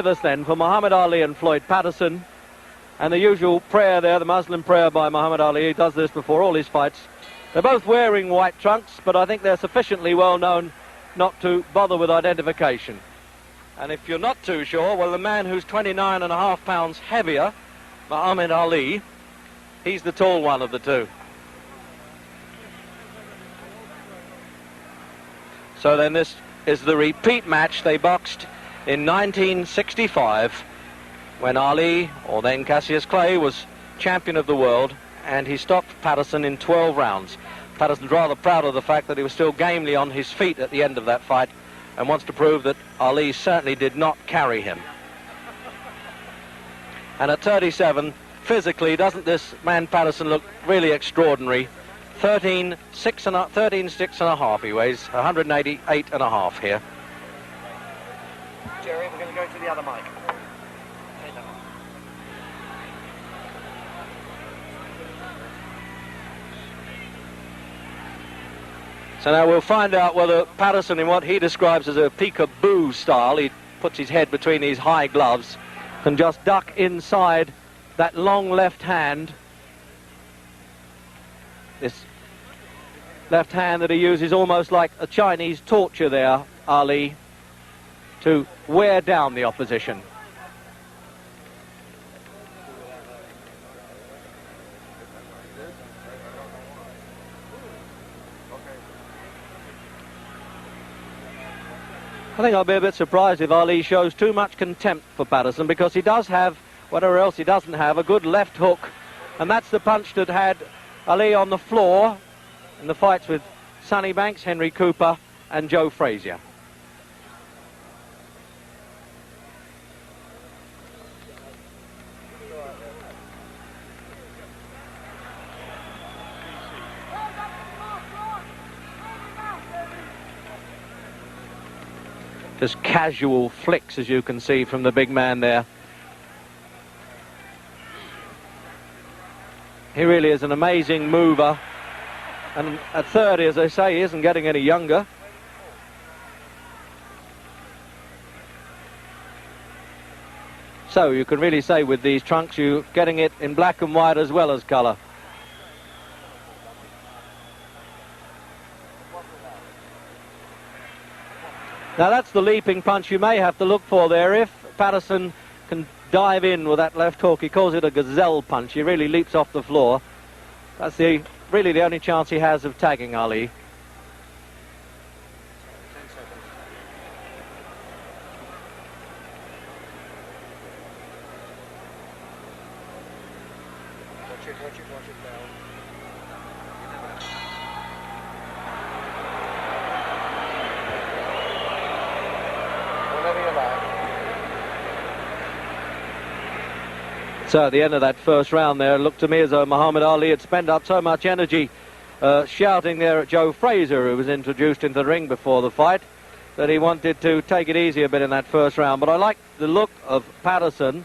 With us then for Muhammad Ali and Floyd Patterson, and the usual prayer there, the Muslim prayer by Muhammad Ali. He does this before all his fights. They're both wearing white trunks, but I think they're sufficiently well known not to bother with identification. And if you're not too sure, well, the man who's 29.5 pounds heavier, Muhammad Ali, he's the tall one of the two. So then this is the repeat match. They boxed in 1965 when Ali, or then Cassius Clay, was champion of the world, and he stopped Patterson in 12 rounds. Patterson's rather proud of the fact that he was still gamely on his feet at the end of that fight and wants to prove that Ali certainly did not carry him. And at 37, physically, doesn't this man Patterson look really extraordinary? 13.6 he weighs, 188.5 here. Jerry, we're going to go to the other mic. So now we'll find out whether Patterson, in what he describes as a peekaboo style, he puts his head between these high gloves, can just duck inside that long left hand. This left hand that he uses almost like a Chinese torture there, Ali, to wear down the opposition. I think I'll be a bit surprised if Ali shows too much contempt for Patterson, because he does have, whatever else he doesn't have, a good left hook, and that's the punch that had Ali on the floor in the fights with Sonny Banks, Henry Cooper and Joe Frazier. Just casual flicks, as you can see from the big man there. He really is an amazing mover. And at 30, as I say, he isn't getting any younger. So you can really say with these trunks, you're getting it in black and white as well as colour. Now that's the leaping punch you may have to look for there. If Patterson can dive in with that left hook, he calls it a gazelle punch. He really leaps off the floor. That's really the only chance he has of tagging Ali. Watch it now. So at the end of that first round there, it looked to me as though Muhammad Ali had spent up so much energy shouting there at Joe Frazier, who was introduced into the ring before the fight, that he wanted to take it easy a bit in that first round. But I like the look of Patterson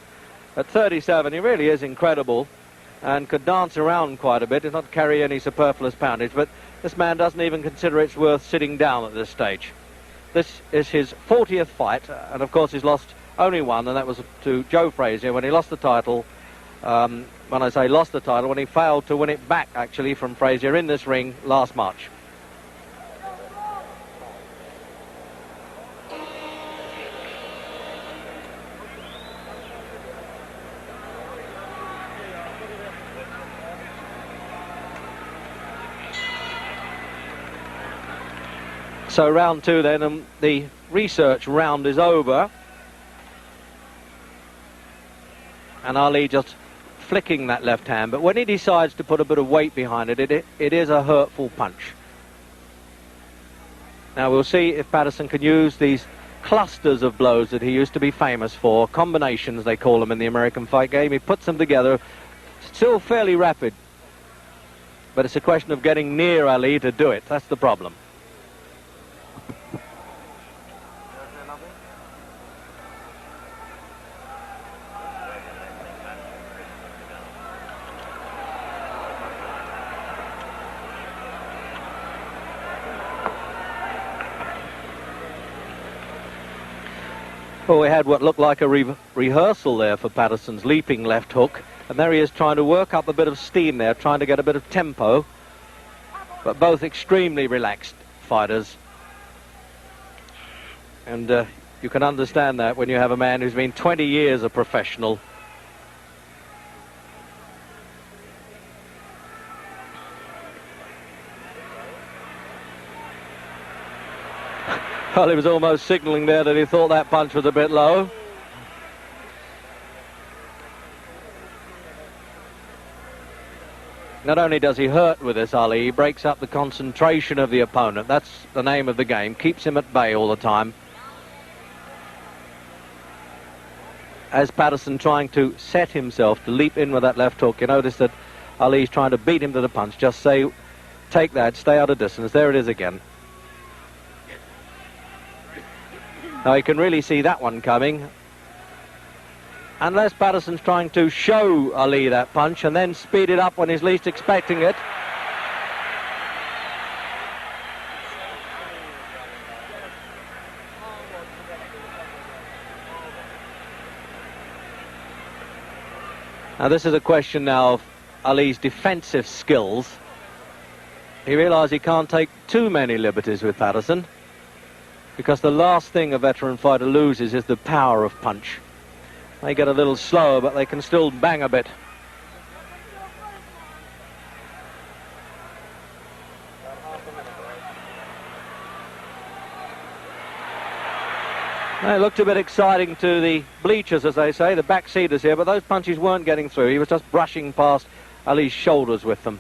at 37. He really is incredible and could dance around quite a bit. Does not carry any superfluous poundage, but this man doesn't even consider it's worth sitting down at this stage. This is his 40th fight, and of course he's lost only one, and that was to Joe Frazier when he lost the title. When I say lost the title, when he failed to win it back, actually, from Frazier in this ring last March. So round two then, and the research round is over. And Ali just flicking that left hand, but when he decides to put a bit of weight behind it, it is a hurtful punch. Now we'll see if Patterson can use these clusters of blows that he used to be famous for, combinations they call them in the American fight game. He puts them together, still fairly rapid, but it's a question of getting near Ali to do it. That's the problem. Well, we had what looked like a rehearsal there for Patterson's leaping left hook, and there he is trying to work up a bit of steam there, trying to get a bit of tempo, but both extremely relaxed fighters. And you can understand that when you have a man who's been 20 years a professional. Well, he was almost signalling there that he thought that punch was a bit low. Not only does he hurt with this, Ali, he breaks up the concentration of the opponent. That's the name of the game. Keeps him at bay all the time. As Patterson trying to set himself to leap in with that left hook, you notice that Ali's trying to beat him to the punch. Just say, take that, stay out of distance. There it is again. Now he can really see that one coming. Unless Patterson's trying to show Ali that punch and then speed it up when he's least expecting it. Now this is a question now of Ali's defensive skills. He realised he can't take too many liberties with Patterson, because the last thing a veteran fighter loses is the power of punch. They get a little slower, but they can still bang a bit. It looked a bit exciting to the bleachers, as they say, the backseaters here, but those punches weren't getting through. He was just brushing past Ali's shoulders with them.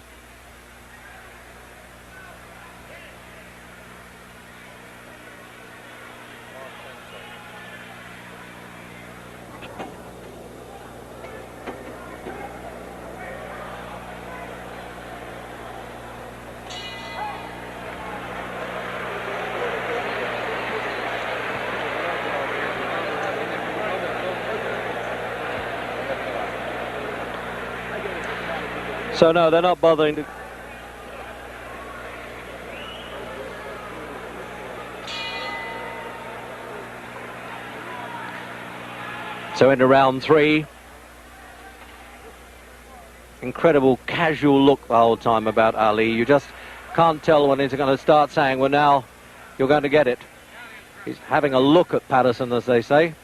So no, they're not bothering to... So into round three. Incredible casual look the whole time about Ali. You just can't tell when he's going to start saying, well, now you're going to get it. He's having a look at Patterson, as they say.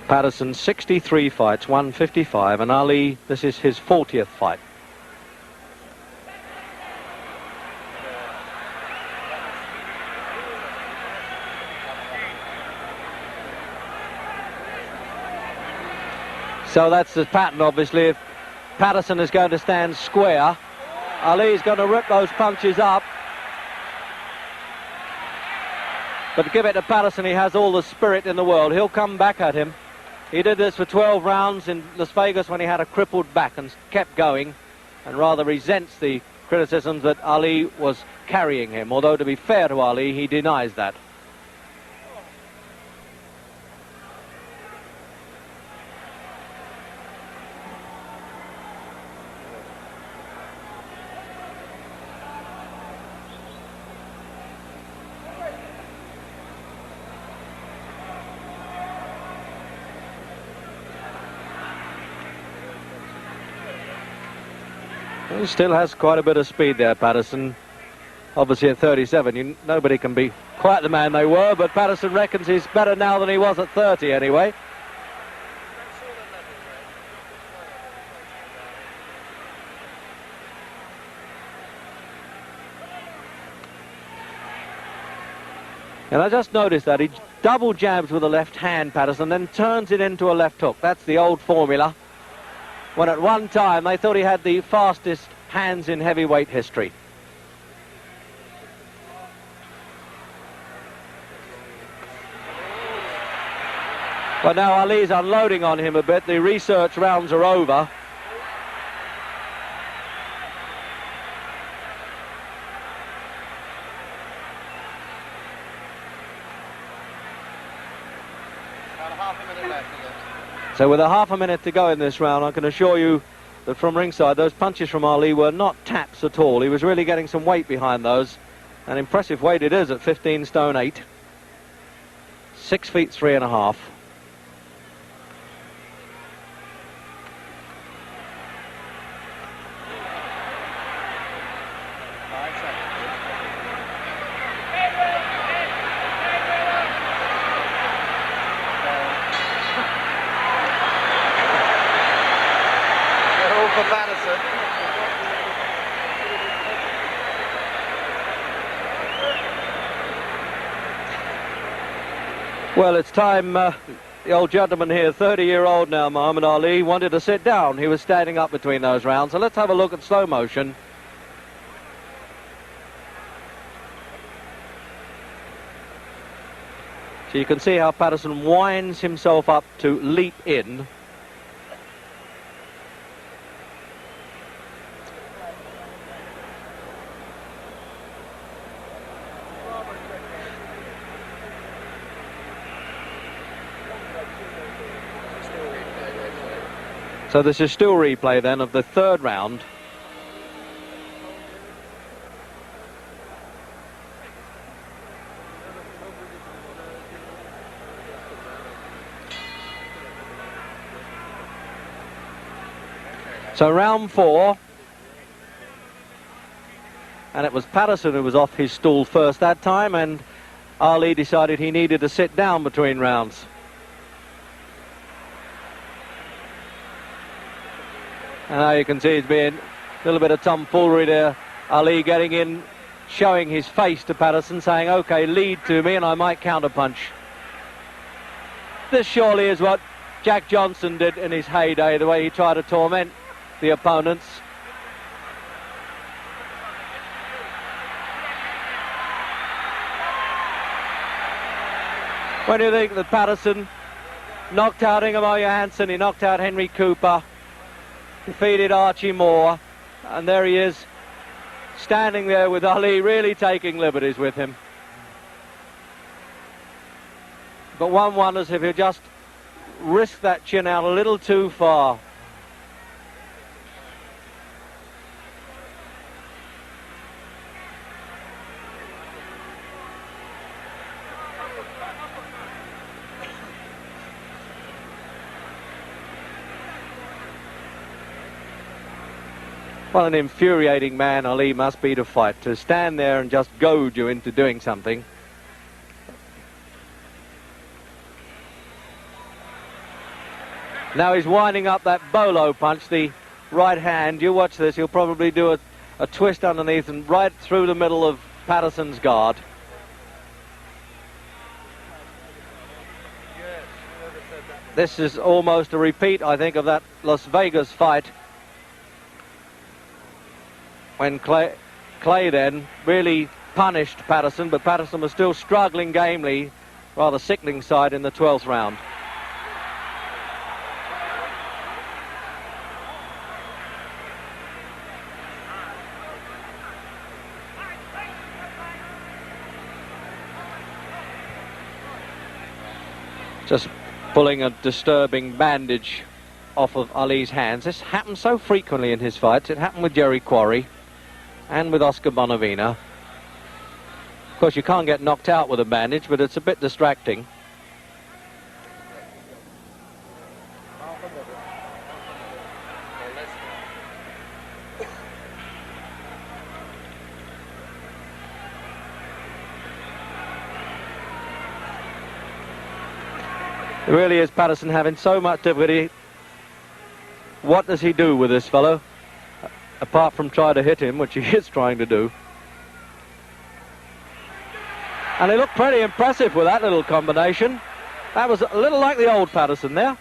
Patterson 63 fights, 155, and Ali, this is his 40th fight. So that's the pattern, obviously. If Patterson is going to stand square, Ali's going to rip those punches up. But give it to Patterson, he has all the spirit in the world. He'll come back at him. He did this for 12 rounds in Las Vegas when he had a crippled back and kept going, and rather resents the criticisms that Ali was carrying him. Although, to be fair to Ali, he denies that. He still has quite a bit of speed there, Patterson. Obviously at 37, nobody can be quite the man they were, but Patterson reckons he's better now than he was at 30 anyway. And I just noticed that he double jabs with the left hand, Patterson, then turns it into a left hook. That's the old formula. When at one time they thought he had the fastest hands in heavyweight history. But now Ali's unloading on him a bit. The research rounds are over. About half a minute left again. So with a half a minute to go in this round, I can assure you that from ringside, those punches from Ali were not taps at all. He was really getting some weight behind those. An impressive weight it is at 15 stone 8. 6 feet 3.5. For Patterson. Well, it's time. The old gentleman here, 30-year-old now, Muhammad Ali, wanted to sit down. He was standing up between those rounds. So let's have a look at slow motion. So you can see how Patterson winds himself up to leap in. So this is still replay then of the third round. So round 4, and it was Patterson who was off his stool first that time, and Ali decided he needed to sit down between rounds. And now you can see it's been a little bit of tomfoolery there. Ali getting in, showing his face to Patterson, saying, okay, lead to me and I might counterpunch. This surely is what Jack Johnson did in his heyday, the way he tried to torment the opponents. When you think that Patterson knocked out Ingemar Johansson, he knocked out Henry Cooper, defeated Archie Moore, and there he is, standing there with Ali, really taking liberties with him. But one wonders if he just risked that chin out a little too far. What an infuriating man Ali must be to fight, to stand there and just goad you into doing something. Now he's winding up that bolo punch, the right hand. You watch this, he'll probably do a twist underneath and right through the middle of Patterson's guard. This is almost a repeat, I think, of that Las Vegas fight, when Clay then really punished Patterson, but Patterson was still struggling gamely, rather sickening side in the 12th round. Just pulling a disturbing bandage off of Ali's hands. This happens so frequently in his fights. It happened with Jerry Quarry and with Oscar Bonavina. Of course, you can't get knocked out with a bandage, but it's a bit distracting. It really is Patterson having so much difficulty. What does he do with this fellow? Apart from try to hit him, which he is trying to do. And he looked pretty impressive with that little combination. That was a little like the old Patterson there.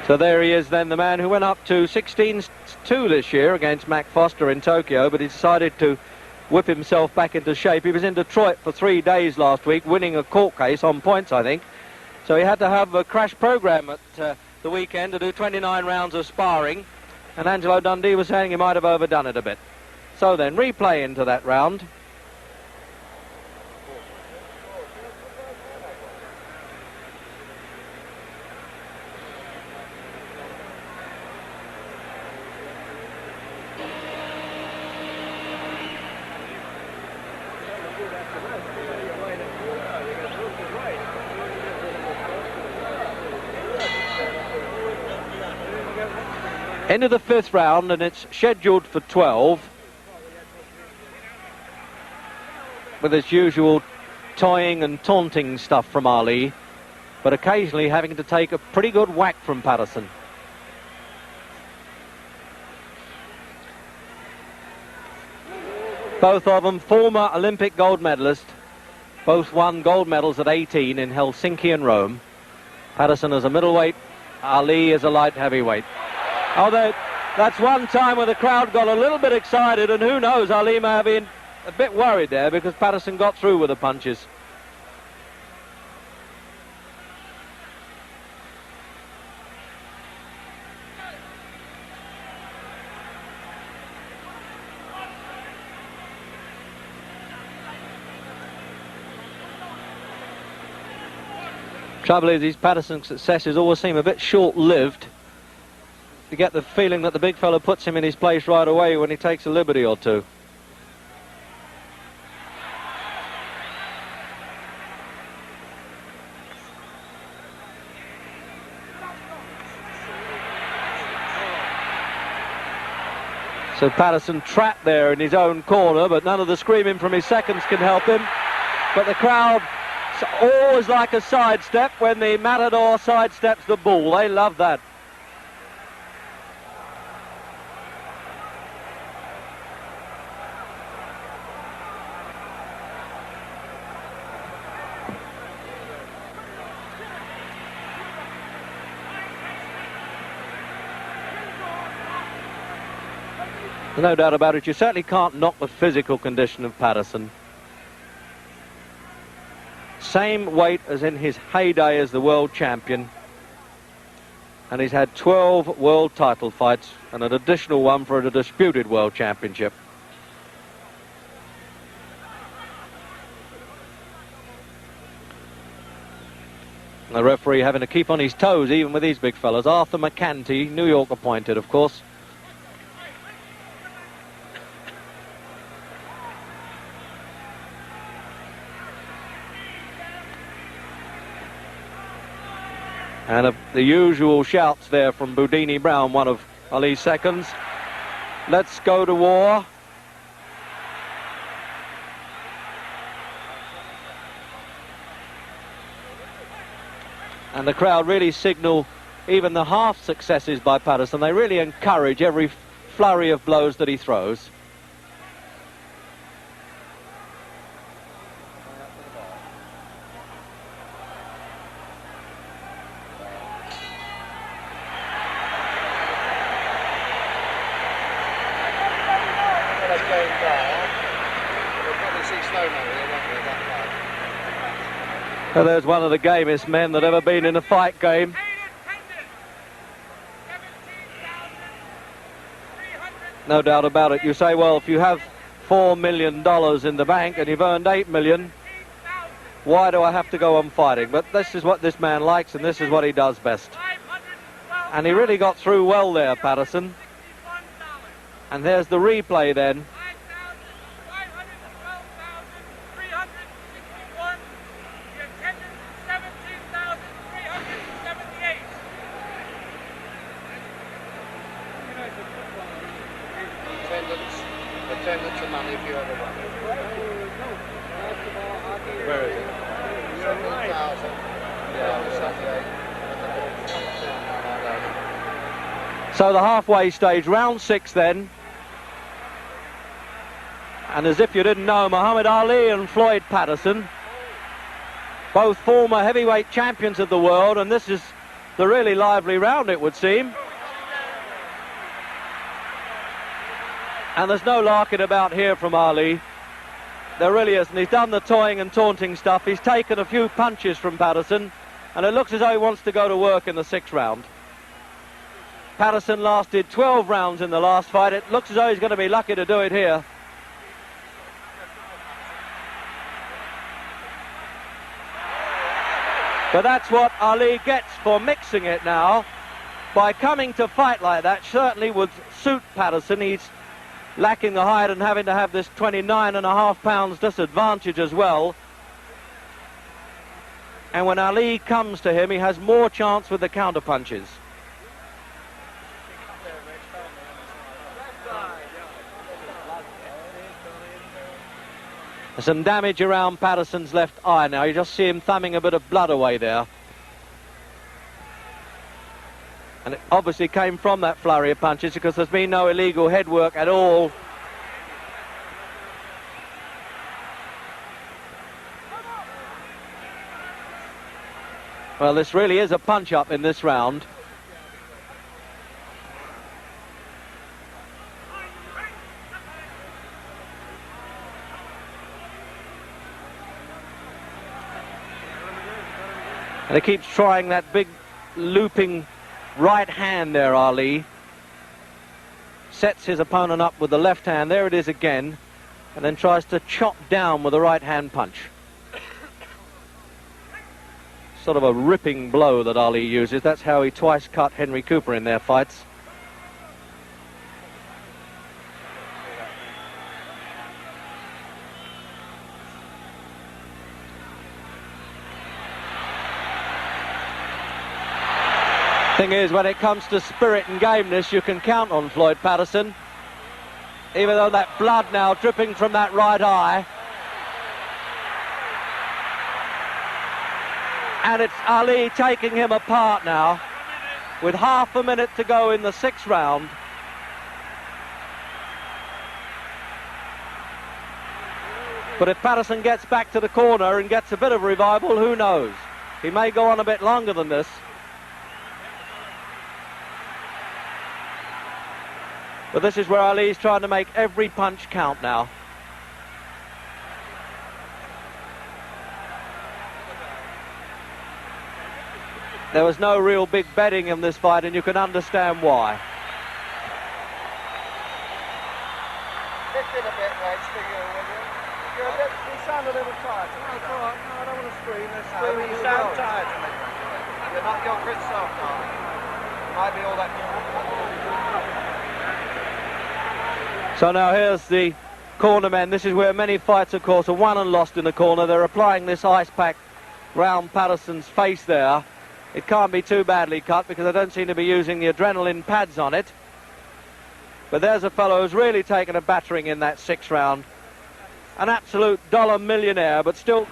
So there he is then, the man who went up to 16-2 this year against Mac Foster in Tokyo, but he decided to whip himself back into shape. He was in Detroit for 3 days last week, winning a court case on points, I think. So he had to have a crash program at the weekend to do 29 rounds of sparring, and Angelo Dundee was saying he might have overdone it a bit. So then, replay into that round. Into the 5th round, and it's scheduled for 12, with its usual toying and taunting stuff from Ali, but occasionally having to take a pretty good whack from Patterson. Both of them former Olympic gold medalists, both won gold medals at 18 in Helsinki and Rome. Patterson as a middleweight, Ali as a light heavyweight. Although that's one time where the crowd got a little bit excited, and who knows, Ali may have been a bit worried there because Patterson got through with the punches. Trouble is, these Patterson successes always seem a bit short-lived. You get the feeling that the big fella puts him in his place right away when he takes a liberty or two. So Patterson trapped there in his own corner, but none of the screaming from his seconds can help him. But the crowd always like a sidestep when the matador sidesteps the bull. They love that. No doubt about it, you certainly can't knock the physical condition of Patterson. Same weight as in his heyday as the world champion. And he's had 12 world title fights and an additional one for a disputed world championship. The referee having to keep on his toes even with these big fellas. Arthur McCanty, New York appointed, of course. And the usual shouts there from Boudini Brown, one of Ali's seconds. Let's go to war. And the crowd really signal even the half successes by Patterson. They really encourage every flurry of blows that he throws. Well, there's one of the gamest men that ever been in a fight game. No doubt about it. You say, well, if you have $4 million in the bank and you've earned $8 million, why do I have to go on fighting? But this is what this man likes, and this is what he does best. And he really got through well there, Patterson. And there's the replay then. Attendance and money if you ever won. Where is it? 7,000. Yeah, So the halfway stage, round 6 then. And as if you didn't know, Muhammad Ali and Floyd Patterson, both former heavyweight champions of the world, and this is the really lively round, it would seem. And there's no larking about here from Ali. There really isn't. He's done the toying and taunting stuff. He's taken a few punches from Patterson, and it looks as though he wants to go to work in the 6th round. Patterson lasted 12 rounds in the last fight. It looks as though he's going to be lucky to do it here. But that's what Ali gets for mixing it now. By coming to fight like that, certainly would suit Patterson. He's lacking the height and having to have this 29.5 pounds disadvantage as well. And when Ali comes to him, he has more chance with the counter punches. There's some damage around Patterson's left eye now. You just see him thumbing a bit of blood away there. And it obviously came from that flurry of punches because there's been no illegal head work at all. Well, this really is a punch-up in this round. And he keeps trying that big looping right hand there, Ali. Sets his opponent up with the left hand. There it is again. And then tries to chop down with the right hand punch. Sort of a ripping blow that Ali uses. That's how he twice cut Henry Cooper in their fights. Thing is, when it comes to spirit and gameness, you can count on Floyd Patterson. Even though that blood now dripping from that right eye. And it's Ali taking him apart now with half a minute to go in the 6th round. But if Patterson gets back to the corner and gets a bit of revival, who knows? He may go on a bit longer than this. But this is where Ali's trying to make every punch count now. There was no real big betting in this fight, and you can understand why. Lift it a bit, Wedge, for you, will you? You sound a little tired. No, it's all right. No, I don't want to scream. You sound tired to me. You're not your Chris Soft, are you? Might be all that. So now here's the corner men. This is where many fights, of course, are won and lost in the corner. They're applying this ice pack round Patterson's face there. It can't be too badly cut because they don't seem to be using the adrenaline pads on it. But there's a fellow who's really taken a battering in that 6th round. An absolute dollar millionaire, but still.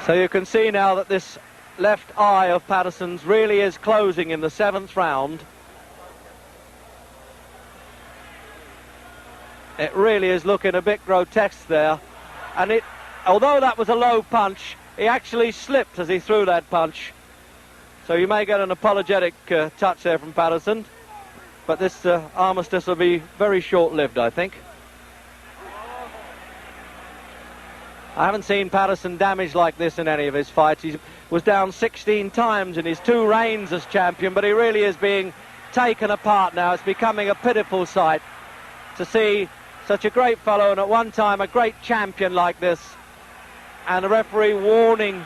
So you can see now that this left eye of Patterson's really is closing in the 7th round. It really is looking a bit grotesque there. And although that was a low punch, he actually slipped as he threw that punch. So you may get an apologetic touch there from Patterson. But this armistice will be very short-lived, I think. I haven't seen Patterson damaged like this in any of his fights. He was down 16 times in his 2 reigns as champion, but he really is being taken apart now. It's becoming a pitiful sight to see such a great fellow and at one time a great champion like this, and the referee warning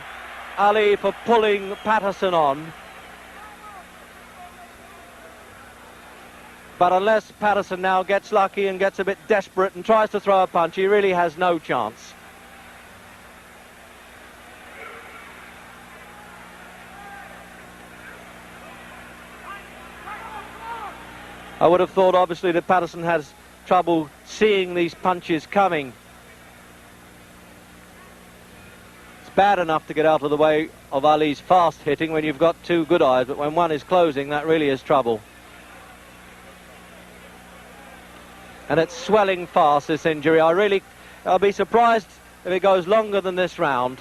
Ali for pulling Patterson on. But unless Patterson now gets lucky and gets a bit desperate and tries to throw a punch, he really has no chance. I would have thought, obviously, that Patterson has trouble seeing these punches coming. It's bad enough to get out of the way of Ali's fast hitting when you've got 2 good eyes, but when one is closing, that really is trouble. And it's swelling fast, this injury. I'll be surprised if it goes longer than this round.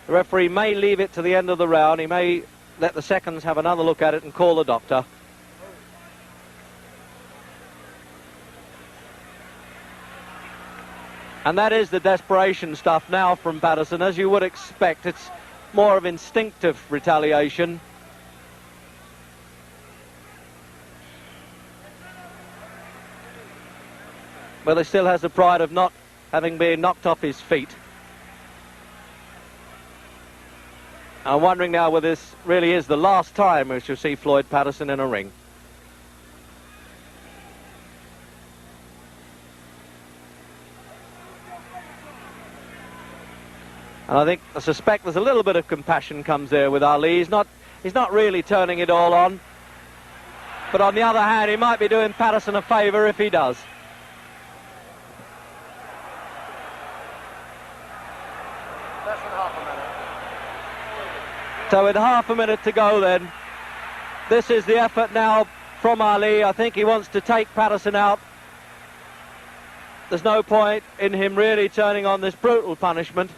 The referee may leave it to the end of the round. He may let the seconds have another look at it and call the doctor. And that is the desperation stuff now from Patterson, as you would expect. It's more of instinctive retaliation. But he still has the pride of not having been knocked off his feet. I'm wondering now whether this really is the last time we shall see Floyd Patterson in a ring. And I suspect there's a little bit of compassion comes there with Ali. He's not really turning it all on. But on the other hand, he might be doing Patterson a favour if he does. Less than half a minute. So with half a minute to go then, this is the effort now from Ali. I think he wants to take Patterson out. There's no point in him really turning on this brutal punishment.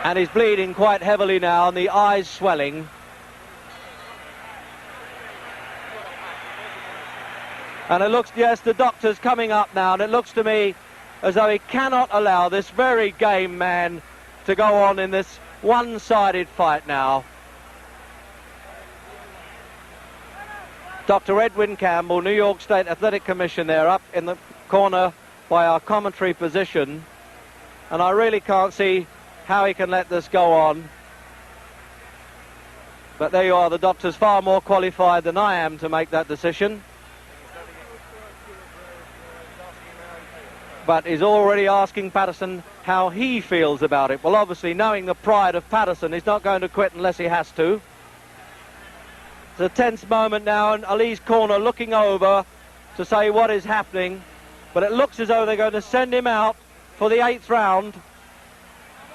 And he's bleeding quite heavily now, and the eyes swelling. And it looks, yes, the doctor's coming up now, and it looks to me as though he cannot allow this very game man to go on in this one-sided fight now. Dr. Edwin Campbell, New York State Athletic Commission there, up in the corner by our commentary position. And I really can't see how he can let this go on. But there you are, the doctor's far more qualified than I am to make that decision. But he's already asking Patterson how he feels about it. Well, obviously, knowing the pride of Patterson, he's not going to quit unless he has to. It's a tense moment now, and Ali's corner looking over to say what is happening. But it looks as though they're going to send him out for the 8th round.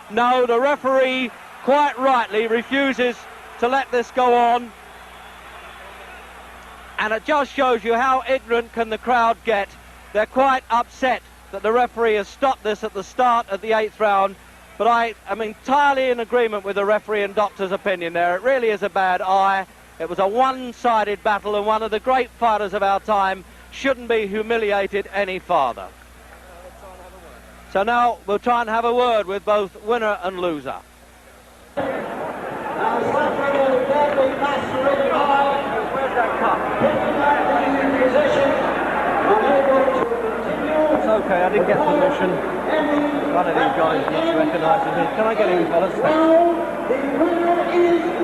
No, the referee quite rightly refuses to let this go on. And it just shows you how ignorant can the crowd get. They're quite upset that the referee has stopped this at the start of the 8th round. But I am entirely in agreement with the referee and doctor's opinion there. It really is a bad eye. It was a one-sided battle, and one of the great fighters of our time shouldn't be humiliated any farther. So now we'll try and have a word with both winner and loser. Where's that cup? It's okay, I didn't get permission. One of these guys not recognising me. Can I get in, fellas? The winner is